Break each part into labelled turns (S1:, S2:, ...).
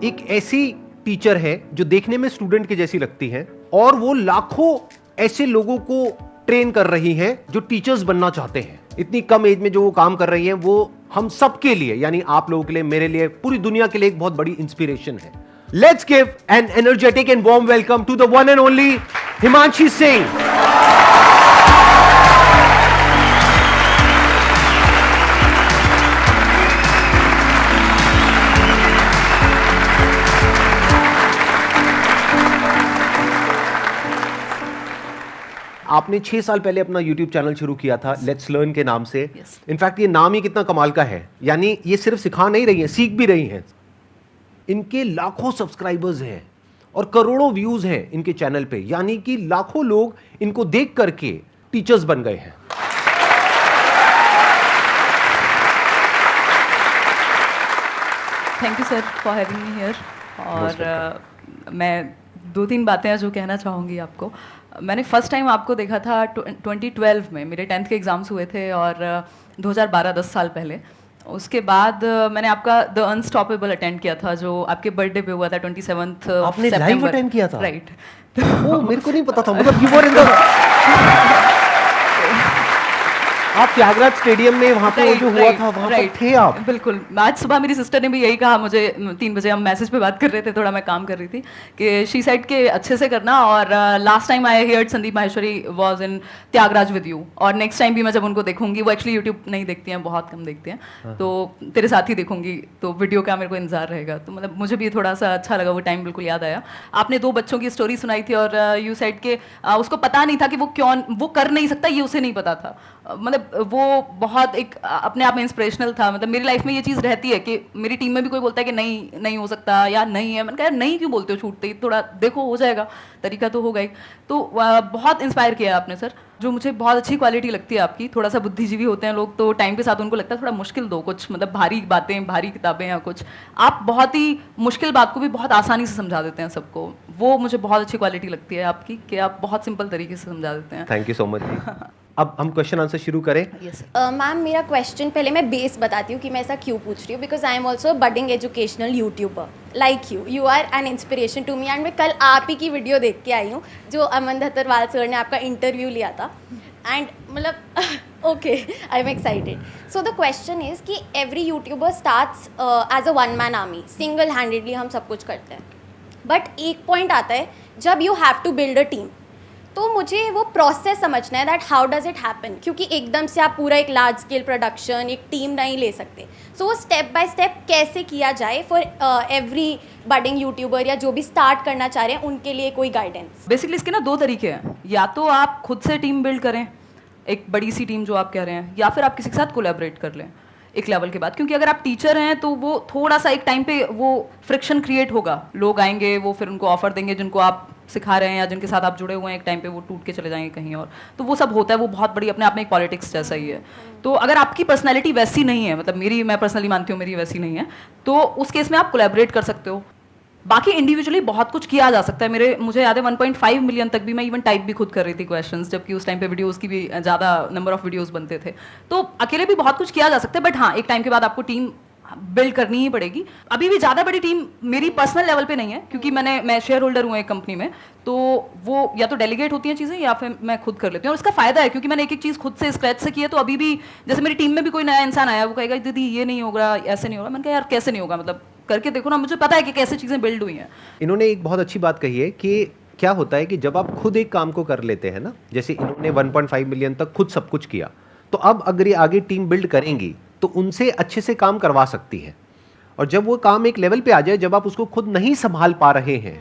S1: एक ऐसी टीचर है जो देखने में स्टूडेंट के जैसी लगती है और वो लाखों ऐसे लोगों को ट्रेन कर रही हैं जो टीचर्स बनना चाहते हैं। इतनी कम एज में जो वो काम कर रही हैं वो हम सबके लिए, यानी आप लोगों के लिए, मेरे लिए, पूरी दुनिया के लिए एक बहुत बड़ी इंस्पिरेशन है। Let's give an energetic and warm welcome to the one and only Himanshi Singh. आपने 6 साल पहले अपना YouTube चैनल शुरू किया था लेट्स लर्न के नाम से। इनफैक्ट ये नाम ही कितना कमाल का है, यानी ये सिर्फ सिखा नहीं रही हैं, सीख भी रही हैं। इनके लाखों सब्सक्राइबर्स हैं और करोड़ों व्यूज हैं इनके चैनल पे, यानी कि लाखों लोग इनको देख करके टीचर्स बन गए हैं।
S2: Thank you sir for having me here. और मैं 2-3 बातें हैं जो कहना चाहूँगी आपको। मैंने फर्स्ट टाइम आपको देखा था 2012 में, मेरे 10th के एग्ज़ाम्स हुए थे और 2012 10 साल पहले। उसके बाद मैंने आपका द अनस्टॉपेबल अटेंड किया था जो आपके बर्थडे पे हुआ था 27
S1: आपने लाइव अटेंड किया था?
S2: राइट।
S1: ओह, मेरे को नहीं पता था, मतलब यू वर इन द आप त्यागराज स्टेडियम में वहां पे जो हुआ था वहां पर थे आप?
S2: बिल्कुल। आज सुबह मेरी सिस्टर ने भी यही कहा मुझे, 3 बजे हम मैसेज पे बात कर रहे थे, थोड़ा मैं काम कर रही थी, कि शी साइड के अच्छे से करना। और last time I heard Sandeep Maheshwari was in Tyagaraj with you, और नेक्स्ट टाइम भी मैं जब उनको देखूंगी, वो एक्चुअली यूट्यूब नहीं देखती हैं, बहुत कम देखते हैं, तो तेरे साथ ही देखूंगी, तो वीडियो का मेरे को इंतजार रहेगा। तो मतलब मुझे भी थोड़ा सा अच्छा लगा, वो टाइम बिल्कुल याद आया। आपने 2 बच्चों की स्टोरी सुनाई थी और यू साइड के उसको पता नहीं था कि वो कर नहीं सकता, ये उसे नहीं पता था। मतलब वो बहुत एक अपने आप में इंस्पिरेशनल था। मतलब मेरी लाइफ में ये चीज़ रहती है कि मेरी टीम में भी कोई बोलता है कि नहीं हो सकता या नहीं है, मैंने कहा नहीं क्यों बोलते हो छूटते ही, थोड़ा देखो हो जाएगा, तरीका तो होगा ही। तो बहुत इंस्पायर किया आपने सर। जो मुझे बहुत अच्छी क्वालिटी लगती है आपकी, थोड़ा सा बुद्धिजीवी होते हैं लोग तो टाइम के साथ उनको लगता है थोड़ा मुश्किल दो कुछ, मतलब भारी बातें, भारी किताबें या कुछ, आप बहुत ही मुश्किल बात को भी बहुत आसानी से समझा देते हैं सबको। वो मुझे बहुत अच्छी क्वालिटी लगती है आपकी कि आप बहुत सिंपल तरीके से समझा देते हैं।
S1: Thank you so much. अब हम क्वेश्चन आंसर शुरू करें।
S3: मैम मेरा क्वेश्चन, पहले मैं बेस बताती हूँ कि मैं ऐसा क्यों पूछ रही हूँ, because I am also budding educational YouTuber like you are an inspiration to me. And मैं कल आप ही की वीडियो देख के आई हूँ जो अमन धतरवाल सर ने आपका इंटरव्यू लिया था, एंड मतलब okay I am excited. So the question is कि every YouTuber starts as a one man army, single handedly हम सब कुछ करते हैं, बट एक पॉइंट आता है जब you have to build a team, तो मुझे वो प्रोसेस समझना है that how does it happen, क्योंकि एकदम से आप पूरा एक लार्ज स्केल प्रोडक्शन, एक टीम नहीं ले सकते। सो वो स्टेप बाय स्टेप कैसे किया जाए फॉर एवरी बडिंग यूट्यूबर या जो भी स्टार्ट करना चाह रहे हैं उनके लिए कोई गाइडेंस?
S2: बेसिकली इसके ना 2 तरीके हैं, या तो आप खुद से टीम बिल्ड करें, एक बड़ी सी टीम जो आप कह रहे हैं, या फिर आप किसी के साथ कोलैबोरेट कर लें एक लेवल के बाद। क्योंकि अगर आप टीचर हैं तो वो थोड़ा सा एक टाइम पे वो फ्रिक्शन क्रिएट होगा, लोग आएंगे, वो फिर उनको ऑफर देंगे जिनको आप सिखा रहे हैं या जिनके साथ आप जुड़े हुए हैं, एक टाइम पे वो टूट के चले जाएंगे कहीं और, तो वो सब होता है। वो बहुत बड़ी अपने आप में एक पॉलिटिक्स जैसा ही है। तो अगर आपकी पर्सनैलिटी वैसी नहीं है, मतलब मैं पर्सनली मानती हूँ मेरी वैसी नहीं है, तो उस केस में आप कोलैबोरेट कर सकते हो। बाकी इंडिविजुअली बहुत कुछ किया जा सकता है। मुझे याद है 1.5 मिलियन तक भी मैं इवन टाइप भी खुद कर रही थी क्वेश्चंस, जबकि उस टाइम पे वीडियोस की भी ज़्यादा नंबर ऑफ वीडियोस बनते थे। तो अकेले भी बहुत कुछ किया जा सकता है, बट हाँ एक टाइम के बाद आपको टीम बिल्ड करनी ही पड़ेगी। अभी भी ज़्यादा बड़ी टीम मेरी पर्सनल लेवल पे नहीं है, क्योंकि मैं शेयर होल्डर हूँ एक कंपनी में, तो वो या तो डेलीगेट होती हैं चीज़ें या फिर मैं खुद कर लेती हूँ। और इसका फ़ायदा है क्योंकि मैंने एक चीज़ खुद से स्क्रैच से की है, तो अभी भी जैसे मेरी टीम में भी कोई नया इंसान आया, वो कहेगा दीदी ये नहीं होगा, ऐसे नहीं होगा। मैंने कहा यार कैसे नहीं होगा, मतलब करके देखो ना, मुझे पता है कि कैसे चीज़ें बिल्ड हुई हैं।
S1: इन्होंने एक बहुत अच्छी बात कही है कि क्या होता है कि जब आप खुद एक काम को कर लेते हैं ना, जैसे इन्होंने 1.5 मिलियन तक खुद सब कुछ किया, तो अब अगर ये आगे टीम बिल्ड करेंगी तो उनसे अच्छे से काम करवा सकती है। और जब वो काम एक लेवल पे आ जाए जब आप उसको खुद नहीं संभाल पा रहे हैं,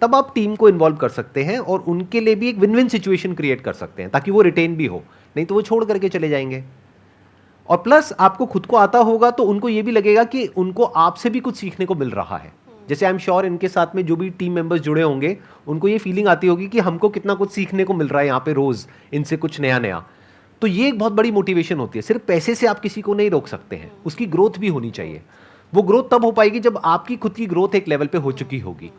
S1: तब आप टीम को इन्वॉल्व कर सकते हैं और उनके लिए भी एक विन विन सिचुएशन क्रिएट कर सकते हैं, ताकि वो रिटेन भी हो, नहीं तो वो छोड़ करके चले जाएंगे। और प्लस आपको खुद को आता होगा तो उनको ये भी लगेगा कि उनको आपसे भी कुछ सीखने को मिल रहा है। जैसे आई एम श्योर इनके साथ में जो भी टीम मेंबर्स जुड़े होंगे उनको ये फीलिंग आती होगी कि हमको कितना कुछ सीखने को मिल रहा है यहाँ पे रोज, इनसे कुछ नया नया। तो ये एक बहुत बड़ी मोटिवेशन होती है। सिर्फ पैसे से आप किसी को नहीं रोक सकते हैं, उसकी ग्रोथ भी होनी चाहिए। वो ग्रोथ तब हो पाएगी जब आपकी खुद की ग्रोथ एक लेवल पे हो चुकी होगी।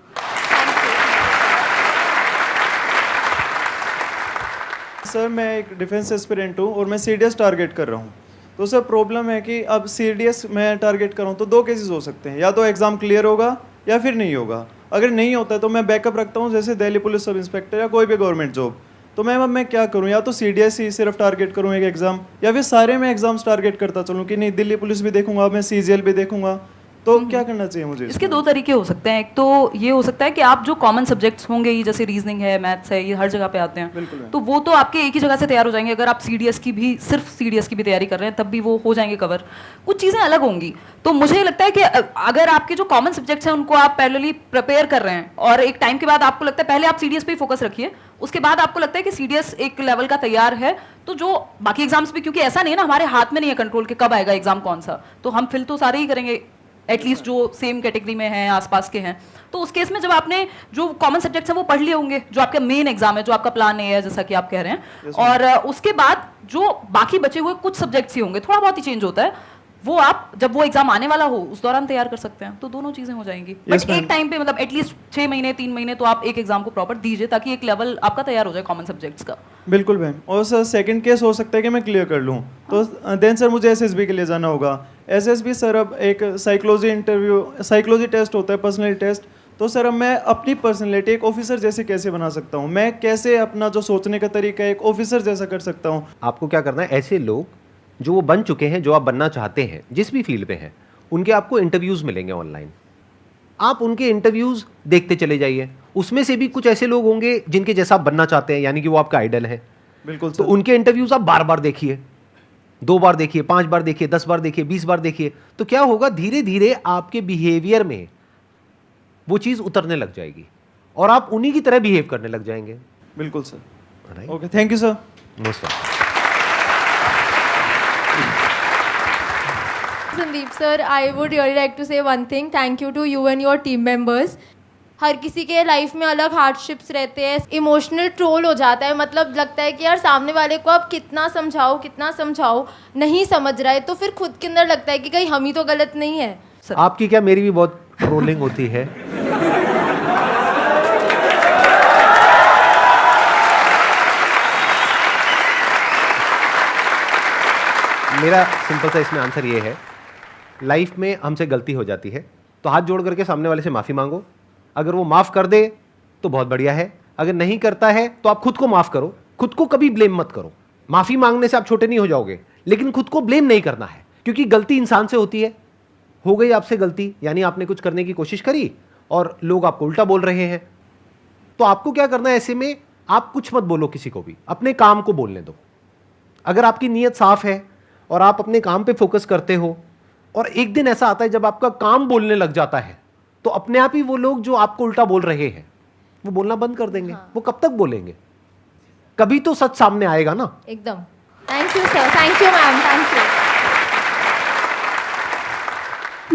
S4: सर मैं एक डिफेंस एस्पिरेंट हूँ और मैं सीडीएस टारगेट कर रहा हूँ। तो सर प्रॉब्लम है कि अब सीडीएस मैं टारगेट कर रहा हूँ तो 2 केसेस हो सकते हैं, या तो एग्ज़ाम क्लियर होगा या फिर नहीं होगा? अगर नहीं होता है तो मैं बैकअप रखता हूँ, जैसे दिल्ली पुलिस सब इंस्पेक्टर या कोई भी गवर्नमेंट जॉब। तो मैम अब मैं क्या करूँ? या तो CDSE सिर्फ टारगेट करूँ एक एग्ज़ाम, या फिर सारे में एग्जाम्स टारगेट करता चलूँ कि नहीं दिल्ली पुलिस भी देखूंगा, मैं CGL भी देखूंगा? तो क्या करना चाहिए मुझे
S2: इसके दो तरीके हो सकते हैं। एक तो ये हो सकता है कि आप जो कॉमन सब्जेक्ट्स होंगे ही, जैसे रीजनिंग है, मैथ्स है, ये हर जगह पे आते हैं, तो वो तो आपके एक ही जगह से तैयार हो जाएंगे। अगर आप CDS की भी, सिर्फ CDS की भी तैयारी कर रहे हैं, तब भी वो हो जाएंगे कवर। कुछ चीज़ें अलग होंगी। तो मुझे लगता है कि अगर आपके जो कॉमन सब्जेक्ट्स हैं उनको आप पैरेलली प्रिपेयर कर रहे हैं, और एक टाइम के बाद आपको लगता है पहले आप CDS पे ही फोकस रखिए, उसके बाद आपको लगता है कि CDS एक लेवल का तैयार है, तो जो बाकी एग्जाम्स भी, क्योंकि ऐसा नहीं है ना, हमारे हाथ में नहीं है कंट्रोल कि कब आएगा एग्जाम कौन सा, तो हम फिल तो सारे ही करेंगे, एटलीस्ट जो सेम कैटेगरी में हैं, आसपास के हैं। तो उस केस में जब आपने जो कॉमन सब्जेक्ट्स हैं वो पढ़ लिए होंगे, जो आपका मेन एग्जाम है, जो आपका प्लान है, जैसा कि आप कह रहे हैं, और उसके बाद जो बाकी बचे हुए कुछ सब्जेक्ट्स ही होंगे, थोड़ा बहुत ही चेंज होता है, वो आप जब वो एग्जाम आने वाला हो उस दौरान तैयार कर सकते हैं। तो दोनों चीजें हो जाएंगी। बट एक टाइम पे, मतलब एटलीस्ट 6 महीने 3 महीने तो आप एक एग्जाम को प्रॉपर दीजिए, ताकि एक लेवल आपका तैयार हो जाए कॉमन सब्जेक्ट्स का।
S4: बिल्कुल मैम। और सर सेकंड केस हो सकता है कि मैं क्लियर कर लूँ, तो देन सर मुझे SSB के लिए जाना होगा। SSB सर अब एक साइकोलॉजी टेस्ट होता है, पर्सनैलिटी टेस्ट। तो सर अब मैं अपनी पर्सनैलिटी एक ऑफिसर जैसे कैसे बना सकता हूँ? मैं कैसे अपना जो सोचने का तरीका है एक ऑफिसर जैसा कर सकता हूँ?
S1: आपको क्या करना है, ऐसे लोग जो वो बन चुके हैं, जो आप बनना चाहते हैं, जिस भी फील्ड में हैं, उनके आपको इंटरव्यूज मिलेंगे ऑनलाइन। आप उनके इंटरव्यूज देखते चले जाइए। उसमें से भी कुछ ऐसे लोग होंगे जिनके जैसा आप बनना चाहते हैं, यानी कि वो आपका आइडल है।
S4: बिल्कुल
S1: तो उनके इंटरव्यूज आप बार बार देखिए, 2 बार देखिए, 5 बार देखिए, 10 बार देखिए, 20 बार देखिए। तो क्या होगा, धीरे धीरे आपके बिहेवियर में वो चीज उतरने लग जाएगी और आप उन्हीं की तरह बिहेव करने लग जाएंगे।
S4: बिल्कुल sir. Okay, thank you sir.
S1: Most welcome.
S5: Sandeep sir, I would really like to say one thing. Thank you to you and your team members. हर किसी के लाइफ में अलग हार्डशिप्स रहते हैं, इमोशनल ट्रोल हो जाता है, मतलब लगता है कि यार सामने वाले को आप कितना समझाओ नहीं समझ रहा है, तो फिर खुद के अंदर लगता है कि कहीं हम ही तो गलत नहीं है।
S1: आपकी क्या, मेरी भी बहुत ट्रोलिंग होती है। मेरा सिंपल सा इसमें आंसर ये है, लाइफ में हमसे गलती हो जाती है तो हाथ जोड़ करके सामने वाले से माफ़ी मांगो। अगर वो माफ़ कर दे तो बहुत बढ़िया है, अगर नहीं करता है तो आप खुद को माफ़ करो। खुद को कभी ब्लेम मत करो। माफ़ी मांगने से आप छोटे नहीं हो जाओगे, लेकिन खुद को ब्लेम नहीं करना है, क्योंकि गलती इंसान से होती है। हो गई आपसे गलती, यानी आपने कुछ करने की कोशिश करी और लोग आपको उल्टा बोल रहे हैं, तो आपको क्या करना है, ऐसे में आप कुछ मत बोलो किसी को भी, अपने काम को बोलने दो। अगर आपकी नीयत साफ है और आप अपने काम पे फोकस करते हो, और एक दिन ऐसा आता है जब आपका काम बोलने लग जाता है, तो अपने आप ही वो लोग जो आपको उल्टा बोल रहे हैं वो बोलना बंद कर देंगे। वो कब तक बोलेंगे? कभी तो सच सामने आएगा ना।
S5: एकदम। Thank you sir, thank you ma'am, thank you.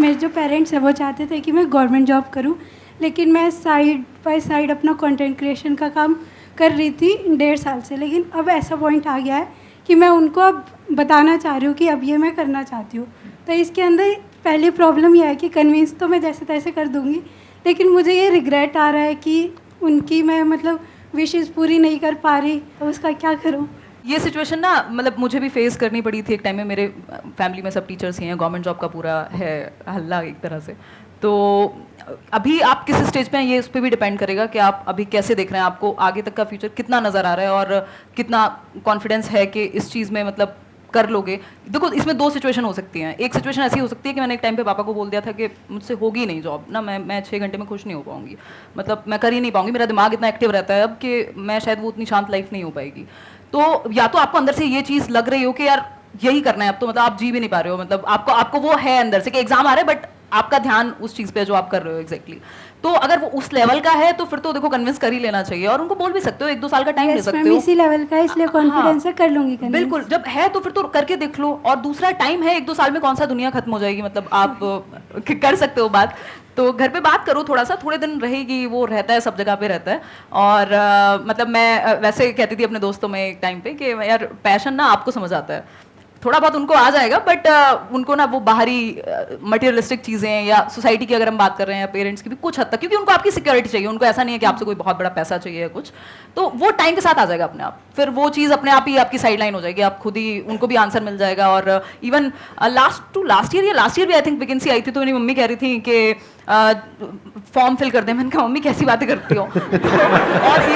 S6: मेरे जो पेरेंट्स हैं वो चाहते थे कि मैं गवर्नमेंट जॉब करूं, लेकिन मैं साइड बाय साइड अपना कंटेंट क्रिएशन का काम कर रही थी 1.5 साल से। लेकिन अब ऐसा पॉइंट आ गया है कि मैं उनको अब बताना चाह रही हूँ कि अब ये मैं करना चाहती हूँ। तो इसके अंदर पहली प्रॉब्लम यह है कि कन्विंस तो मैं जैसे तैसे कर दूँगी, लेकिन मुझे ये रिग्रेट आ रहा है कि उनकी मैं मतलब विशेज़ पूरी नहीं कर पा रही, तो उसका क्या करूँ?
S2: ये सिचुएशन ना, मतलब मुझे भी फेस करनी पड़ी थी एक टाइम में। मेरे फैमिली में सब टीचर्स ही हैं, गवर्नमेंट जॉब का पूरा है हल्ला एक तरह से। तो अभी आप किस स्टेज पे हैं ये उस पर भी डिपेंड करेगा कि आप अभी कैसे देख रहे हैं, आपको आगे तक का फ्यूचर कितना नज़र आ रहा है और कितना कॉन्फिडेंस है कि इस चीज़ में मतलब कर लोगे। देखो, इसमें 2 सिचुएशन हो सकती हैं। एक सिचुएशन ऐसी हो सकती है कि मैंने एक टाइम पे पापा को बोल दिया था कि मुझसे होगी नहीं जॉब ना, मैं 6 घंटे में खुश नहीं हो पाऊंगी, मतलब मैं कर ही नहीं पाऊंगी, मेरा दिमाग इतना एक्टिव रहता है अब कि मैं शायद वो उतनी शांत लाइफ नहीं हो पाएगी। तो या तो आपको अंदर से ये चीज़ लग रही हो कि यार यही करना है अब, तो मतलब आप जी भी नहीं पा रहे हो, मतलब आपको वो है अंदर से कि एग्जाम आ रहा है, बट आपका ध्यान उस चीज़ पे जो आप कर रहे हो एग्जैक्टली। तो अगर वो उस लेवल का है तो फिर तो देखो कन्विंस कर ही लेना चाहिए, और उनको बोल भी सकते हो, 1-2 साल का टाइम ले सकते हो।
S6: इसी लेवल का है, इसलिए कॉन्फिडेंस है, कर लूंगी convince।
S2: बिल्कुल, जब है तो फिर तो करके देख लो। और दूसरा, टाइम है, 1-2 साल में कौन सा दुनिया खत्म हो जाएगी, मतलब आप कर सकते हो बात। तो घर पे बात करो, थोड़े दिन रहेगी, वो रहता है, सब जगह पे रहता है। और मतलब मैं वैसे कहती थी अपने दोस्तों में एक टाइम पे कि यार पैशन ना आपको समझ आता है, थोड़ा बहुत उनको आ जाएगा, बट उनको ना वो बाहरी मटेरियलिस्टिक चीज़ें या सोसाइटी की अगर हम बात कर रहे हैं या पेरेंट्स की भी कुछ हद तक, क्योंकि उनको आपकी सिक्योरिटी चाहिए, उनको ऐसा नहीं है कि आपसे कोई बहुत बड़ा पैसा चाहिए या कुछ, तो वो टाइम के साथ आ जाएगा अपने आप, फिर वो चीज़ अपने आप ही आपकी साइड लाइन हो जाएगी, आप खुद ही उनको भी आंसर मिल जाएगा। और इवन लास्ट ईयर भी आई थिंक वैकेंसी आई थी, तो मेरी मम्मी कह रही थी कि फॉर्म फिल कर दे। मैंने कहा मम्मी कैसी बातें करती हो और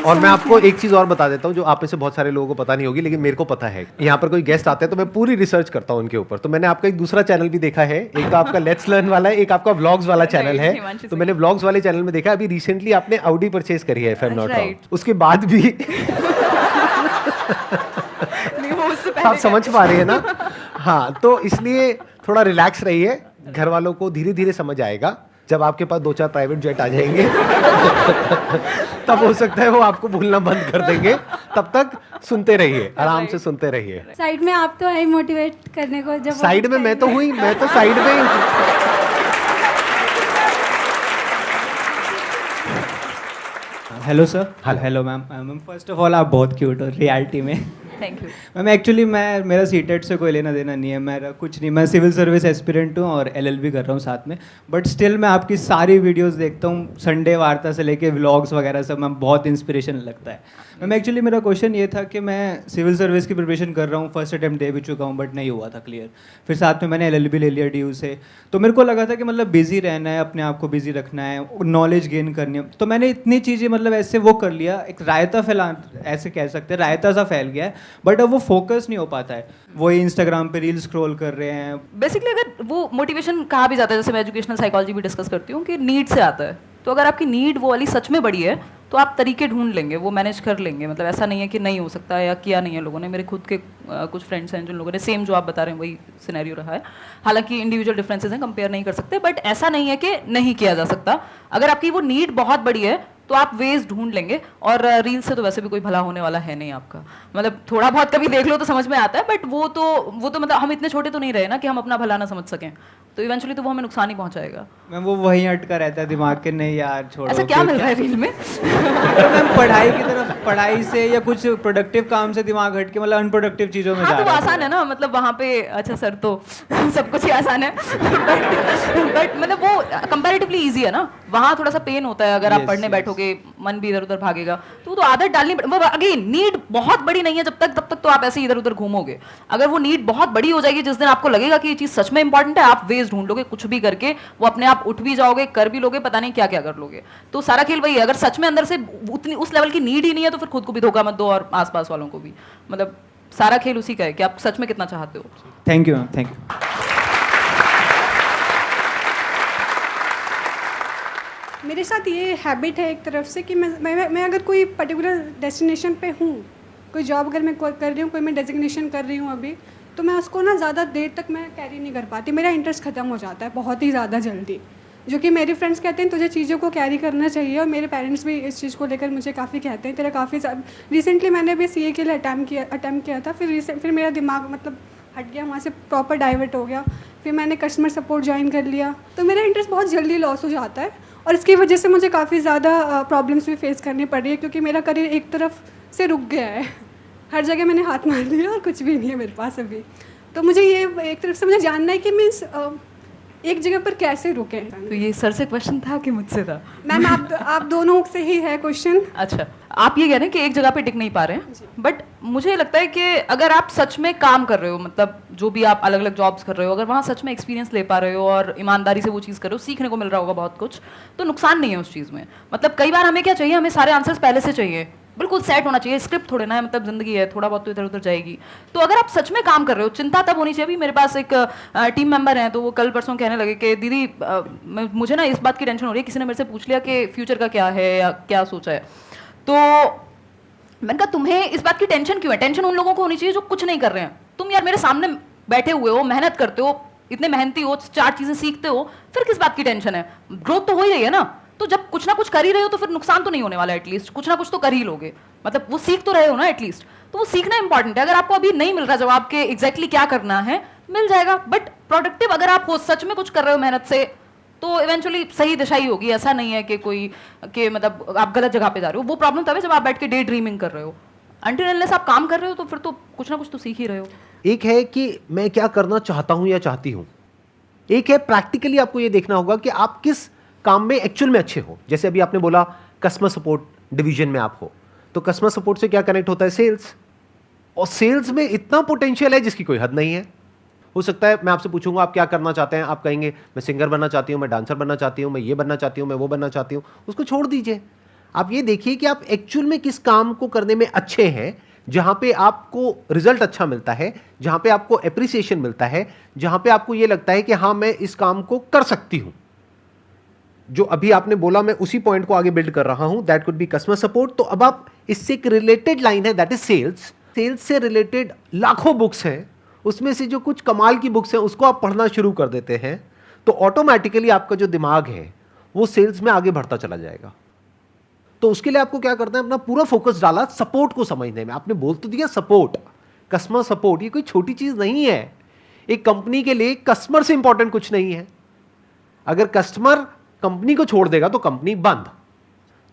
S1: और मैं आपको एक चीज और बता देता हूँ जो आप में से बहुत सारे लोगों को पता नहीं होगी, लेकिन मेरे को पता है। यहाँ पर कोई गेस्ट आते हैं तो मैं पूरी रिसर्च करता हूँ उनके ऊपर। तो मैंने आपका एक दूसरा चैनल भी देखा है, एक तो आपका लेट्स लर्न वाला है, एक आपका व्लॉग्स वाला चैनल है। तो मैंने व्लॉग्स वाले चैनल में देखा अभी रिसेंटली आपने ऑडी परचेज करी है, if I am not wrong, उसके बाद भी आप समझ पा रहे हैं ना? हाँ, तो इसलिए थोड़ा रिलैक्स रहिए, घर वालों को धीरे धीरे समझ आएगा। जब आपके पास 2-4 प्राइवेट जेट आ जाएंगे तब हो सकता है वो आपको भूलना बंद कर देंगे। तब तक सुनते रहिए, आराम से सुनते रहिए।
S6: साइड में आप तो है मोटिवेट करने को, जब
S1: साइड में मैं तो हुई, मैं तो साइड में ही
S7: hello sir. Hello ma'am. Ma'am first of all आप बहुत क्यूट हो रियलिटी में।
S2: थैंक यू
S7: मैम एक्चुअली मेरा सीटेट से कोई लेना देना नहीं है, मेरा कुछ नहीं, मैं सिविल सर्विस एस्पिरेंट हूँ और एलएलबी कर रहा हूँ साथ में, बट स्टिल मैं आपकी सारी वीडियोस देखता हूँ, संडे वार्ता से लेके व्लॉग्स वगैरह सब, मैम बहुत इंस्पिरेशन लगता है। मैम एक्चुअली मेरा क्वेश्चन ये था कि मैं सिविल सर्विस की प्रिपरेशन कर रहा हूँ, फर्स्ट अटैम्प्ट दे भी चुका हूँ बट नहीं हुआ था क्लियर, फिर साथ में मैंने एलएलबी ले लिया DU से, तो मेरे को लगा था कि मतलब बिजी रहना है, अपने आप को बिजी रखना है, नॉलेज गेन करनी है, तो मैंने इतनी चीज़ें मतलब ऐसे वो कर लिया, एक रायता फैला, ऐसे कह सकते हैं रायता सा फैल गया है, बट अब वो फोकस नहीं हो पाता है, वही इंस्टाग्राम पे रील स्क्रॉल कर रहे हैं।
S2: बेसिकली अगर वो मोटिवेशन कहा भी जाता है, जैसे मैं एजुकेशनल साइकोलॉजी भी डिस्कस करती हूँ कि नीड से आता है, तो अगर आपकी नीड वो वाली सच में बड़ी है तो आप तरीके ढूंढ लेंगे, वो मैनेज कर लेंगे। मतलब ऐसा नहीं है कि नहीं हो सकता या किया नहीं है लोगों ने। मेरे खुद के कुछ फ्रेंड्स हैं जिन लोगों ने सेम जो आप बता रहे हैं वही सिनेरियो रहा है। हालांकि इंडिविजुअल डिफरेंसेस हैं, कंपेयर नहीं कर सकते, बट ऐसा नहीं है कि नहीं किया जा सकता। अगर आपकी वो नीड बहुत बड़ी है तो आप वेज ढूंढ लेंगे। और रील से तो वैसे भी कोई भला होने वाला है नहीं आपका, मतलब थोड़ा बहुत कभी देख लो तो समझ में आता है, बट वो तो मतलब हम इतने छोटे तो नहीं रहे ना कि हम अपना भला ना समझ सकें, तो इवेंचुअली तो वो हमें नुकसान ही पहुंचाएगा।
S7: मैम वो वहीं अटका रहता है दिमाग के, नहीं यार छोड़ो।
S2: ऐसा क्या मिल रहा है रील में?
S7: तो मैम पढ़ाई की तरफ, पढ़ाई से या कुछ प्रोडक्टिव काम से दिमाग हट के मतलब अनप्रोडक्टिव चीज़ों में
S2: हाँ,
S7: जा
S2: तो
S7: रहा है।
S2: आसान है ना, मतलब वहाँ पे अच्छा सर तो सब कुछ ही आसान है बट मतलब वो कंपैरेटिवली इजी है ना, वहाँ थोड़ा सा पेन होता है। अगर आप पढ़ने बैठोगे मन भी इधर उधर भागेगा, तो वो तो आदत डालनी वो अगेन नीड बहुत बड़ी नहीं है जब तक तो आप ऐसे इधर उधर घूमोगे। अगर वो नीड बहुत बड़ी हो जाएगी, जिस दिन आपको लगेगा कि ये चीज़ सच में इंपॉर्टेंट है, आप वेज ढूंढ लोगे, कुछ भी करके वो अपने आप उठ भी जाओगे, कर भी लोगे, पता नहीं क्या क्या कर लोगे। तो सारा खेल वही है, अगर सच में अंदर से उतनी उस लेवल की नीड ही नहीं है तो फिर खुद को भी धोखा मत दो और आसपास वालों को भी। मतलब सारा खेल उसी का है कि आप सच में कितना चाहते हो।
S7: Thank you ma'am, thank you.
S6: मेरे साथ ये हैबिट है एक तरफ से कि मैं अगर कोई पर्टिकुलर डेस्टिनेशन पे हूँ, कोई जॉब अगर मैं कर रही हूँ, कोई मैं डेजिग्नेशन कर रही हूँ अभी, तो मैं उसको ना ज़्यादा देर तक मैं कैरी नहीं कर पाती, मेरा इंटरेस्ट ख़त्म हो जाता है बहुत ही ज़्यादा जल्दी। जो कि मेरे फ्रेंड्स कहते हैं तुझे चीज़ों को कैरी करना चाहिए, और मेरे पेरेंट्स भी इस चीज़ को लेकर मुझे काफ़ी कहते हैं तेरा काफ़ी रिसेंटली मैंने भी CA के लिए अटैम्प्ट किया था, फिर मेरा दिमाग मतलब हट गया, वहाँ से प्रॉपर डाइवर्ट हो गया, फिर मैंने कस्टमर सपोर्ट ज्वाइन कर लिया, तो मेरा इंटरेस्ट बहुत जल्दी लॉस हो जाता है, और इसकी वजह से मुझे काफ़ी ज़्यादा प्रॉब्लम्स भी फेस करनी पड़ रही है, क्योंकि मेरा करियर एक तरफ से रुक गया है, हर जगह मैंने हाथ मार लिया और कुछ भी नहीं है मेरे पास अभी। तो मुझे ये एक तरफ से मुझे जानना है कि मीन्स एक जगह पर कैसे रुके।
S2: तो ये सर से क्वेश्चन था कि मुझसे था?
S6: मैम आप दोनों से ही है क्वेश्चन।
S2: अच्छा, आप ये कह रहे हैं कि एक जगह पे टिक नहीं पा रहे हैं, बट मुझे लगता है कि अगर आप सच में काम कर रहे हो, मतलब जो भी आप अलग अलग जॉब्स कर रहे हो, अगर वहाँ सच में एक्सपीरियंस ले पा रहे हो और ईमानदारी से वो चीज़ कर रहे हो, सीखने को मिल रहा होगा बहुत कुछ, तो नुकसान नहीं है उस चीज़ में। मतलब कई बार हमें क्या चाहिए, हमें सारे आंसर्स पहले से चाहिए, बिल्कुल सेट होना चाहिए, स्क्रिप्ट थोड़े ना है, मतलब जिंदगी है, थोड़ा बहुत तो इधर उधर जाएगी। तो अगर आप सच में काम कर रहे हो, चिंता तब होनी चाहिए। अभी मेरे पास एक टीम मेंबर हैं, तो वो कल परसों कहने लगे कि दीदी मुझे ना इस बात की टेंशन हो रही है, किसी ने मेरे से पूछ लिया कि फ्यूचर का क्या है या क्या सोचा है। तो मैंने कहा तुम्हें इस बात की टेंशन क्यों है? टेंशन उन लोगों को होनी चाहिए जो कुछ नहीं कर रहे हैं। तुम यार मेरे सामने बैठे हुए हो, मेहनत करते हो, इतने मेहनती हो, 4 चीजें सीखते हो, फिर किस बात की टेंशन है? ग्रोथ तो हो ही रही है ना। तो जब कुछ ना कुछ कर ही रहे हो तो फिर नुकसान तो नहीं होने वाला, एटलीस्ट कुछ ना कुछ तो कर ही लोगे, मतलब वो सीख तो रहे हो ना एटलीस्ट। तो वो सीखना इंपॉर्टेंट है। अगर आपको अभी नहीं मिल रहा जवाब के एग्जैक्टली क्या करना है, मिल जाएगा, बट प्रोडक्टिव अगर आप हो, सच में कुछ कर रहे हो मेहनत से, तो इवेंचुअली सही दिशा ही होगी। ऐसा नहीं है कि कोई कि मतलब आप गलत जगह पे जा रहे हो। वो प्रॉब्लम तब है जब आप बैठ के डे ड्रीमिंग कर रहे हो। अनटिल अनलेस आप काम कर रहे हो तो फिर तो कुछ ना कुछ तो सीख ही रहे हो।
S1: एक है कि मैं क्या करना चाहता हूं या चाहती हूं, एक है प्रैक्टिकली आपको ये देखना होगा कि आप किस काम में एक्चुअल में अच्छे हो। जैसे अभी आपने बोला कस्टमर सपोर्ट डिवीजन में आप हो, तो कस्टमर सपोर्ट से क्या कनेक्ट होता है? सेल्स। और सेल्स में इतना पोटेंशियल है जिसकी कोई हद नहीं है। हो सकता है मैं आपसे पूछूंगा आप क्या करना चाहते हैं, आप कहेंगे मैं सिंगर बनना चाहती हूं, मैं डांसर बनना चाहती हूं, मैं ये बनना चाहती हूं, मैं वो बनना चाहती हूं। उसको छोड़ दीजिए। आप ये देखिए कि आप एक्चुअल में किस काम को करने में अच्छे हैं, जहां पे आपको रिजल्ट अच्छा मिलता है, जहां पे आपको एप्रिसिएशन मिलता है, जहां पे आपको ये लगता है कि हाँ मैं इस काम को कर सकती हूं। जो अभी आपने बोला मैं उसी पॉइंट को आगे बिल्ड कर रहा हूं, that could be customer support. तो अब आप इससे एक रिलेटेड लाइन है, दैट इज सेल्स। सेल्स से रिलेटेड लाखों बुक्स हैं, उसमें से जो कुछ कमाल की बुक्स हैं उसको आप पढ़ना शुरू कर देते हैं, तो ऑटोमेटिकली आपका जो दिमाग है वो सेल्स में आगे बढ़ता चला जाएगा। तो उसके लिए आपको क्या करना है, अपना पूरा फोकस डाला सपोर्ट को समझने में। आपने बोल तो दिया सपोर्ट, कस्टमर सपोर्ट, ये कोई छोटी चीज नहीं है। एक कंपनी के लिए कस्टमर से इंपॉर्टेंट कुछ नहीं है। अगर कस्टमर कंपनी को छोड़ देगा तो कंपनी बंद।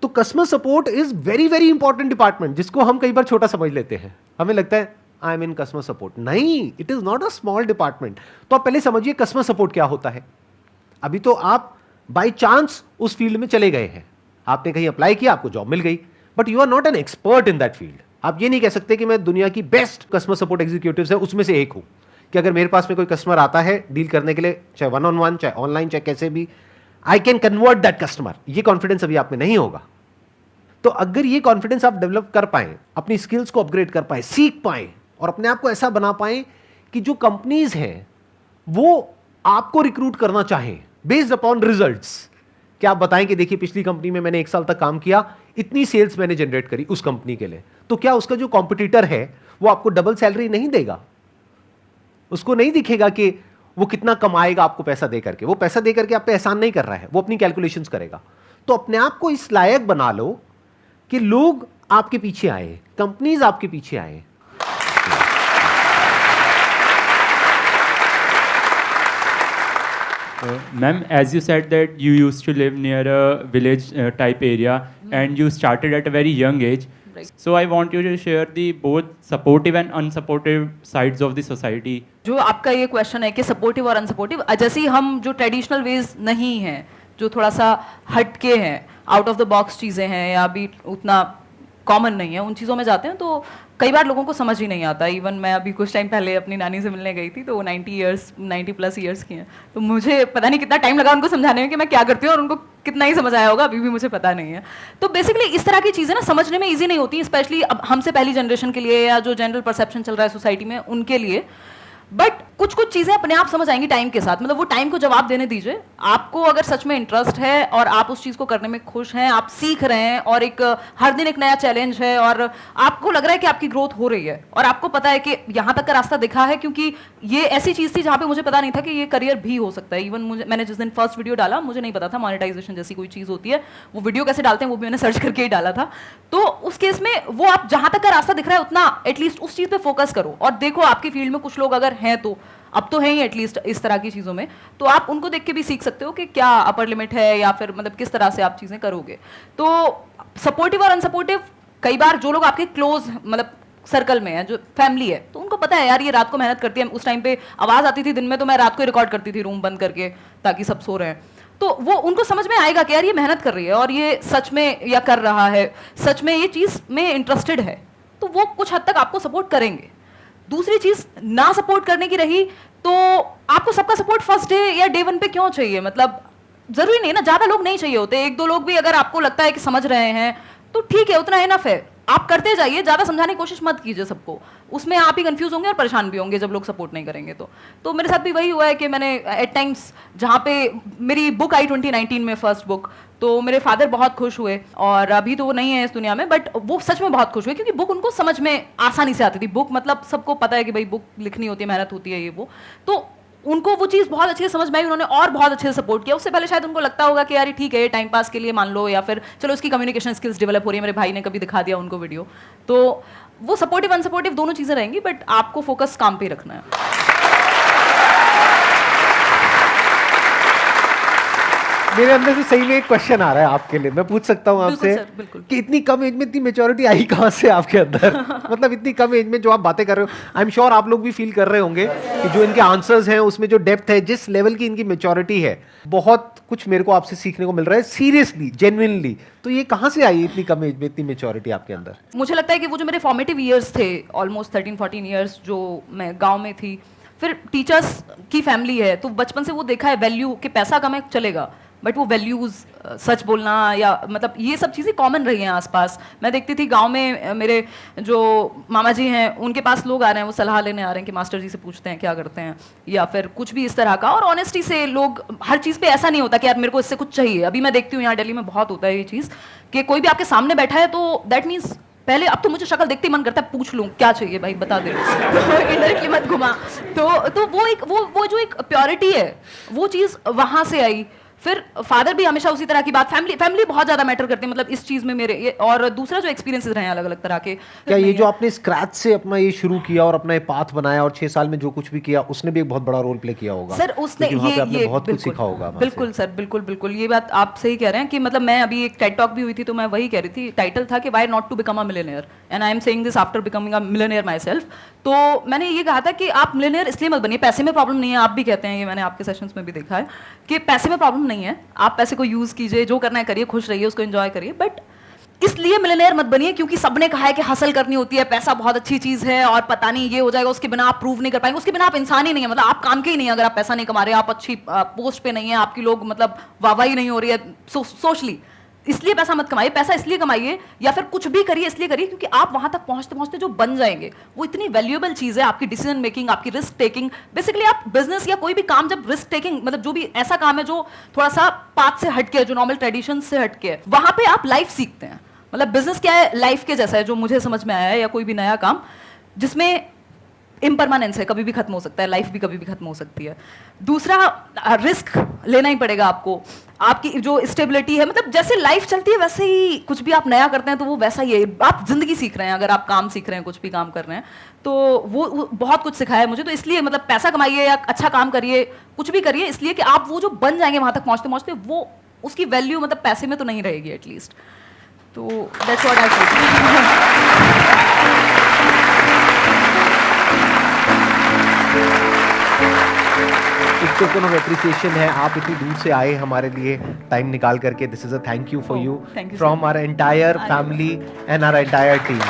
S1: तो customer support is very very important department, जिसको हम कई बार छोटा समझ लेते हैं। हमें लगता है I am in customer support. नहीं, it is not a small department. तो आप पहले समझिए कस्टमर सपोर्ट क्या होता है। अभी तो आप बाय चांस उस फील्ड में चले गए हैं, आपने कहीं अप्लाई किया, आपको जॉब मिल गई, but you are not an expert in that field. आप ये नहीं कह सकते कि मैं दुनिया की बेस्ट कस्टमर सपोर्ट एग्जीक्यूटिव्स है उसमें से एक हूं, कि अगर मेरे पास में कोई कस्टमर आता है डील करने के लिए, चाहे 1-on-1, चाहे ऑनलाइन, चाहे कैसे भी, I can convert that customer. ये कॉन्फिडेंस अभी आप में नहीं होगा। तो अगर ये कॉन्फिडेंस आप डेवलप कर पाए, अपनी स्किल्स को अपग्रेड कर पाए, सीख पाए और अपने आप को ऐसा बना पाए कि जो कंपनीज हैं वो आपको रिक्रूट करना चाहें बेस्ड अपॉन रिजल्ट्स। क्या आप बताएं कि देखिए पिछली कंपनी में मैंने 1 साल तक काम किया, इतनी सेल्स मैंने जनरेट करी उस कंपनी के लिए, तो क्या उसका जो कॉम्पिटिटर है वो आपको डबल सैलरी नहीं देगा? उसको नहीं दिखेगा कि वो कितना कमाएगा आपको पैसा दे करके। वो पैसा दे करके आप पे एहसान नहीं कर रहा है, वो अपनी कैलकुलेशंस करेगा। तो अपने आप को इस लायक बना लो कि लोग आपके पीछे आए, कंपनीज आपके पीछे आए।
S8: Ma'am, as you said that you used to live near a village type area and you started at a very young age.
S2: Right.
S8: So I want you to share the both supportive and unsupportive sides of the society.
S2: जो आपका ये question है कि supportive और unsupportive, जैसे ही हम जो traditional ways नहीं हैं, जो थोड़ा सा हटके हैं, आउट ऑफ द बॉक्स चीज़ें हैं या अभी उतना कॉमन नहीं है, उन चीज़ों में जाते हैं तो कई बार लोगों को समझ ही नहीं आता। इवन मैं अभी कुछ टाइम पहले अपनी नानी से मिलने गई थी, तो वो 90+ ईयर्स की हैं, तो मुझे पता नहीं कितना टाइम लगा उनको समझाने में कि मैं क्या करती हूँ, और उनको कितना ही समझ आया होगा अभी भी मुझे पता नहीं है। तो बेसिकली इस तरह की चीज़ें ना समझने में ईजी नहीं होती, स्पेशली अब हमसे पहली जनरेशन के लिए या जो जनरल परसेप्शन चल रहा है सोसाइटी में उनके लिए। बट कुछ कुछ चीज़ें अपने आप समझ आएंगी टाइम के साथ। मतलब वो टाइम को जवाब देने दीजिए। आपको अगर सच में इंटरेस्ट है और आप उस चीज़ को करने में खुश हैं, आप सीख रहे हैं और एक हर दिन एक नया चैलेंज है और आपको लग रहा है कि आपकी ग्रोथ हो रही है और आपको पता है कि यहाँ तक का रास्ता दिखा है, क्योंकि ये ऐसी चीज़ थी जहाँ पे मुझे पता नहीं था कि ये करियर भी हो सकता है। इवन मैंने जिस दिन फर्स्ट वीडियो डाला मुझे नहीं पता था मोनेटाइजेशन जैसी कोई चीज़ होती है, वो वीडियो कैसे डालते हैं वो भी मैंने सर्च करके ही डाला था। तो उस केस में वो आप जहाँ तक का रास्ता दिख रहा है उतना एटलीस्ट उस चीज़ पे फोकस करो और देखो आपकी फील्ड में कुछ लोग अगर हैं, तो अब तो है ही एटलीस्ट इस तरह की चीज़ों में, तो आप उनको देख के भी सीख सकते हो कि क्या अपर लिमिट है या फिर मतलब किस तरह से आप चीज़ें करोगे। तो सपोर्टिव और अनसपोर्टिव, कई बार जो लोग आपके क्लोज मतलब सर्कल में है, जो फैमिली है, तो उनको पता है यार ये रात को मेहनत करती है। उस टाइम पे आवाज़ आती थी दिन में तो मैं रात को रिकॉर्ड करती थी रूम बंद करके ताकि सब सो रहे हैं, तो वो उनको समझ में आएगा कि यार ये मेहनत कर रही है और ये सच में या कर रहा है, सच में ये चीज़ में इंटरेस्टेड है, तो वो कुछ हद तक आपको सपोर्ट करेंगे। दूसरी चीज ना सपोर्ट करने की रही तो आपको सबका सपोर्ट फर्स्ट डे या डे 1 पे क्यों चाहिए? मतलब जरूरी नहीं ना, ज्यादा लोग नहीं चाहिए होते, 1-2 लोग भी अगर आपको लगता है कि समझ रहे हैं तो ठीक है, उतना इनफ है। आप करते जाइए, ज्यादा समझाने की कोशिश मत कीजिए सबको, उसमें आप ही कंफ्यूज होंगे और परेशान भी होंगे जब लोग सपोर्ट नहीं करेंगे। तो मेरे साथ भी वही हुआ है कि मैंने एट टाइम्स, जहाँ पे मेरी बुक आई 2019 में फर्स्ट बुक, तो मेरे फादर बहुत खुश हुए और अभी तो वो नहीं है इस दुनिया में, बट वो सच में बहुत खुश हुए क्योंकि बुक उनको समझ में आसानी से आती थी। बुक मतलब सबको पता है कि भाई बुक लिखनी होती है, मेहनत होती है, ये वो, तो उनको वो चीज़ बहुत अच्छे से समझ में आई, उन्होंने और बहुत अच्छे से सपोर्ट किया। उससे पहले शायद उनको लगता होगा कि यार ठीक है टाइम पास के लिए मान लो, या फिर चलो इसकी कम्युनिकेशन स्किल्स डेवलप हो रही है, मेरे भाई ने कभी दिखा दिया उनको वीडियो। तो वो सपोर्टिव अनसपोर्टिव दोनों चीज़ें रहेंगी, बट आपको फोकस काम पे ही रखना है।
S1: मेरे अंदर से सही में एक क्वेश्चन आ रहा है आपके लिए, मैं पूछ सकता हूँ
S2: बिल्कुल
S1: आपसे
S2: सर, बिल्कुल।
S1: कि इतनी कम एज में इतनी मेच्योरिटी आई कहाँ से आपके अंदर? मतलब इतनी कम एज में जो आप बातें कर रहे हो, आई एम श्योर आप लोग भी फील कर रहे होंगे कि जो इनके आंसर्स हैं उसमें जो डेप्थ है, जिस लेवल की इनकी मेच्योरिटी है, बहुत कुछ मेरे को आपसे सीखने को मिल रहा है, सीरियसली, जेन्युइनली। तो ये कहाँ से आई इतनी कम एज में इतनी मेच्योरिटी आपके अंदर?
S2: मुझे लगता है कि वो जो मेरे फॉर्मेटिव ईयर्स थे, ऑलमोस्ट 13-14 ईयर्स जो मैं गांव में थी, फिर टीचर्स की फैमिली है, तो बचपन से वो देखा है वैल्यू कि पैसा कमाए चलेगा, बट वो वैल्यूज़, सच बोलना, या मतलब ये सब चीज़ें कॉमन रही हैं आसपास। मैं देखती थी गांव में मेरे जो मामा जी हैं, उनके पास लोग आ रहे हैं, वो सलाह लेने आ रहे हैं कि मास्टर जी से पूछते हैं क्या करते हैं, या फिर कुछ भी इस तरह का। और ऑनेस्टी से लोग, हर चीज़ पे ऐसा नहीं होता कि यार मेरे को इससे कुछ चाहिए। अभी मैं देखती हूँ यहाँ दिल्ली में बहुत होता है ये चीज़ कि कोई भी आपके सामने बैठा है तो दैट मीन्स पहले, अब तो मुझे शक्ल देखते ही मन करता है पूछ लूं क्या चाहिए भाई, बता दे। इनडायरेक्टली मत घुमा। तो वो एक वो जो एक प्योरिटी है, वो चीज़ वहाँ से आई। फिर फादर भी हमेशा उसी तरह की बात, फैमिली बहुत ज्यादा मैटर करती है मतलब इस चीज में मेरे ये। और दूसरा जो एक्सपीरियंसेस रहे हैं अलग अलग तरह के,
S1: क्या ये जो आपने स्क्रैच से अपना ये शुरू किया और अपना ये पाथ बनाया और 6 साल में जो कुछ भी किया, उसने भी एक बहुत बड़ा रोल प्ले किया होगा
S2: सर? उसने ये
S1: बहुत कुछ सीखा होगा।
S2: बिल्कुल सर, बिल्कुल ये बात आप सही कह रहे हैं कि मतलब मैं अभी एक टेड टॉक भी हुई थी तो मैं वही कह रही थी, टाइटल था कि why not to become a millionaire, and I am saying this after becoming a millionaire myself. तो मैंने ये कहा था कि आप मिलियनेयर इसलिए मत बनिए, पैसे में प्रॉब्लम नहीं है, आप भी कहते हैं, ये मैंने आपके सेशंस में भी देखा है कि पैसे में प्रॉब्लम नहीं है, आप पैसे को यूज कीजिए, जो करना है करिए, खुश रहिए, उसको एंजॉय करिए, बट इसलिए मिलियनेयर मत बनिए क्योंकि सबने कहा है कि हसल करनी होती है, पैसा बहुत अच्छी चीज है और पता नहीं ये हो जाएगा, उसके बिना आप प्रूव नहीं कर पाएंगे, उसके बिना आप इंसान ही नहीं है, मतलब आप काम के ही नहीं है अगर आप पैसा नहीं कमा रहे, आप अच्छी पोस्ट पे नहीं है, आपकी लोग मतलब वाहवाही नहीं हो रही है सोशली, इसलिए पैसा मत कमाइए। पैसा इसलिए कमाइए या फिर कुछ भी करिए इसलिए करिए क्योंकि आप वहां तक पहुंचते पहुंचते जो बन जाएंगे वो इतनी वैल्यूएबल चीज है, आपकी डिसीजन मेकिंग, आपकी रिस्क टेकिंग। बेसिकली आप बिजनेस या कोई भी काम जब रिस्क टेकिंग, मतलब जो भी ऐसा काम है जो थोड़ा सा पाथ से हटके है, जो नॉर्मल ट्रेडिशन से हटके है, वहां पे आप लाइफ सीखते हैं। मतलब बिजनेस क्या है, लाइफ के जैसा है, जो मुझे समझ में आया है, या कोई भी नया काम जिसमें इम्परमानेंस है, कभी भी खत्म हो सकता है, लाइफ भी कभी भी खत्म हो सकती है। दूसरा, रिस्क लेना ही पड़ेगा आपको, आपकी जो स्टेबिलिटी है, मतलब जैसे लाइफ चलती है वैसे ही कुछ भी आप नया करते हैं तो वो वैसा ही है, आप जिंदगी सीख रहे हैं, अगर आप काम सीख रहे हैं, कुछ भी काम कर रहे हैं, तो वो बहुत कुछ सिखाया है मुझे। तो इसलिए मतलब पैसा कमाइए या अच्छा काम करिए, कुछ भी करिए, इसलिए कि आप वो जो बन जाएंगे वहां तक पहुंचते पहुंचते, वो उसकी वैल्यू मतलब पैसे में तो नहीं रहेगी एटलीस्ट। तो दैट्स व्हाट आई फील।
S1: एक टोकन ऑफ एप्रिसिएशन है, आप इतनी दूर से आए हमारे लिए टाइम निकाल करके, this is a thank you for you from our entire family and our entire team.